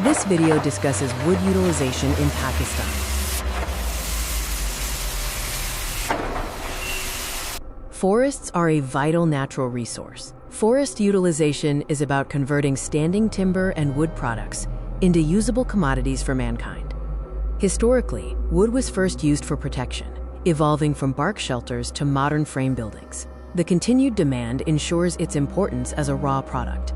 This video discusses wood utilization in Pakistan. Forests are a vital natural resource. Forest utilization is about converting standing timber and wood products into usable commodities for mankind. Historically, wood was first used for protection, evolving from bark shelters to modern frame buildings. The continued demand ensures its importance as a raw product.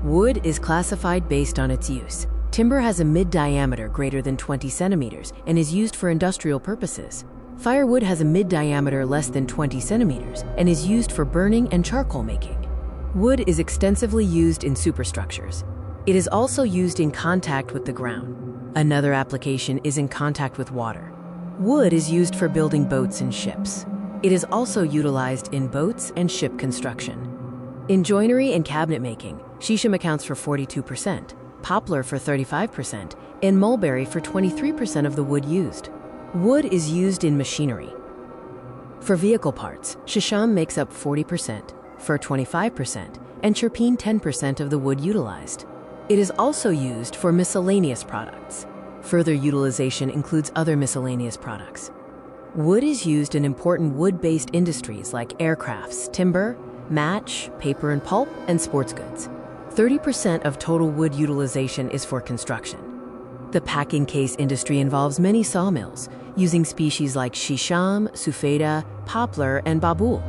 Wood is classified based on its use. Timber has a mid-diameter greater than 20 centimeters and is used for industrial purposes. Firewood has a mid-diameter less than 20 centimeters and is used for burning and charcoal making. Wood is extensively used in superstructures. It is also used in contact with the ground. Another application is in contact with water. Wood is used for building boats and ships. It is also utilized in boats and ship construction. In joinery and cabinet making, Shisham accounts for 42%, Poplar for 35%, and Mulberry for 23% of the wood used. Wood is used in machinery. For vehicle parts, Shisham makes up 40%, fir 25%, and Chirpine 10% of the wood utilized. It is also used for miscellaneous products. Further utilization includes other miscellaneous products. Wood is used in important wood-based industries like aircrafts, timber, match, paper and pulp, and sports goods. 30% of total wood utilization is for construction. The packing case industry involves many sawmills, using species like Shisham, Sufeda, Poplar, and Babul.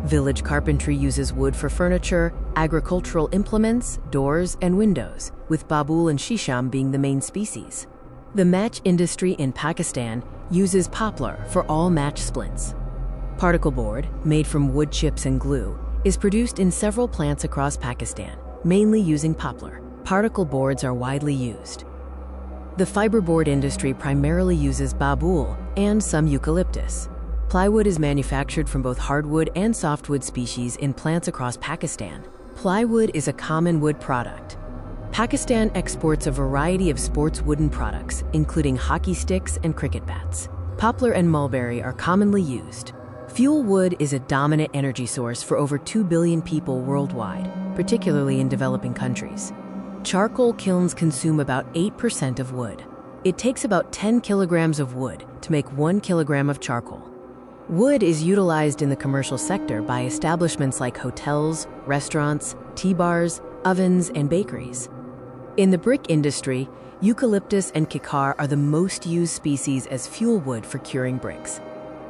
Village carpentry uses wood for furniture, agricultural implements, doors, and windows, with Babul and Shisham being the main species. The match industry in Pakistan uses poplar for all match splints. Particle board, made from wood chips and glue, is produced in several plants across Pakistan, mainly using poplar. Particle boards are widely used. The fiberboard industry primarily uses babul and some eucalyptus. Plywood is manufactured from both hardwood and softwood species in plants across Pakistan. Plywood is a common wood product. Pakistan exports a variety of sports wooden products, including hockey sticks and cricket bats. Poplar and mulberry are commonly used. Fuelwood is a dominant energy source for over 2 billion people worldwide, particularly in developing countries. Charcoal kilns consume about 8% of wood. It takes about 10 kilograms of wood to make 1 kilogram of charcoal. Wood is utilized in the commercial sector by establishments like hotels, restaurants, tea bars, ovens, and bakeries. In the brick industry, eucalyptus and kikar are the most used species as fuel wood for curing bricks.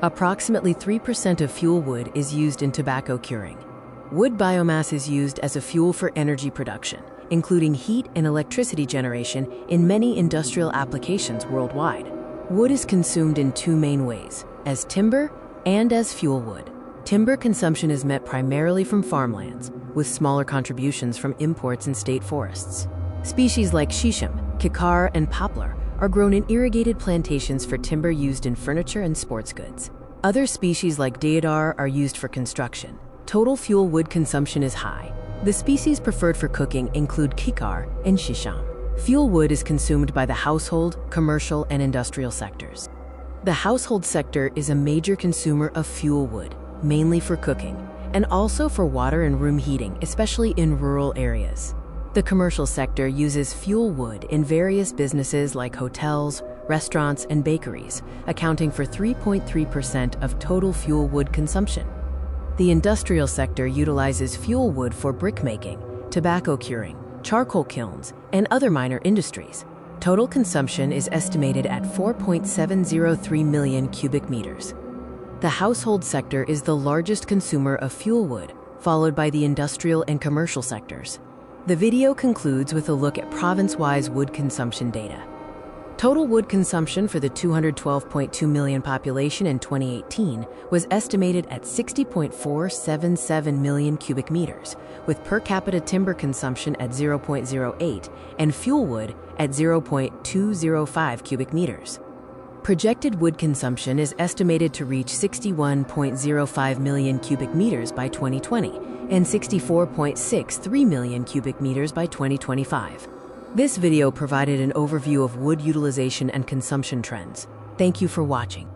Approximately 3% of fuel wood is used in tobacco curing. Wood biomass is used as a fuel for energy production, including heat and electricity generation in many industrial applications worldwide. Wood is consumed in two main ways, as timber and as fuel wood. Timber consumption is met primarily from farmlands, with smaller contributions from imports and state forests. Species like shisham, kikar, and poplar are grown in irrigated plantations for timber used in furniture and sports goods. Other species like deodar are used for construction. Total fuel wood consumption is high. The species preferred for cooking include kikar and shisham. Fuel wood is consumed by the household, commercial, and industrial sectors. The household sector is a major consumer of fuel wood, mainly for cooking, and also for water and room heating, especially in rural areas. The commercial sector uses fuel wood in various businesses like hotels, restaurants, and bakeries, accounting for 3.3% of total fuel wood consumption. The industrial sector utilizes fuel wood for brick making, tobacco curing, charcoal kilns, and other minor industries. Total consumption is estimated at 4.703 million cubic meters. The household sector is the largest consumer of fuel wood, followed by the industrial and commercial sectors. The video concludes with a look at province-wise wood consumption data. Total wood consumption for the 212.2 million population in 2018 was estimated at 60.477 million cubic meters, with per capita timber consumption at 0.08 and fuel wood at 0.205 cubic meters. Projected wood consumption is estimated to reach 61.05 million cubic meters by 2020 and 64.63 million cubic meters by 2025. This video provided an overview of wood utilization and consumption trends. Thank you for watching.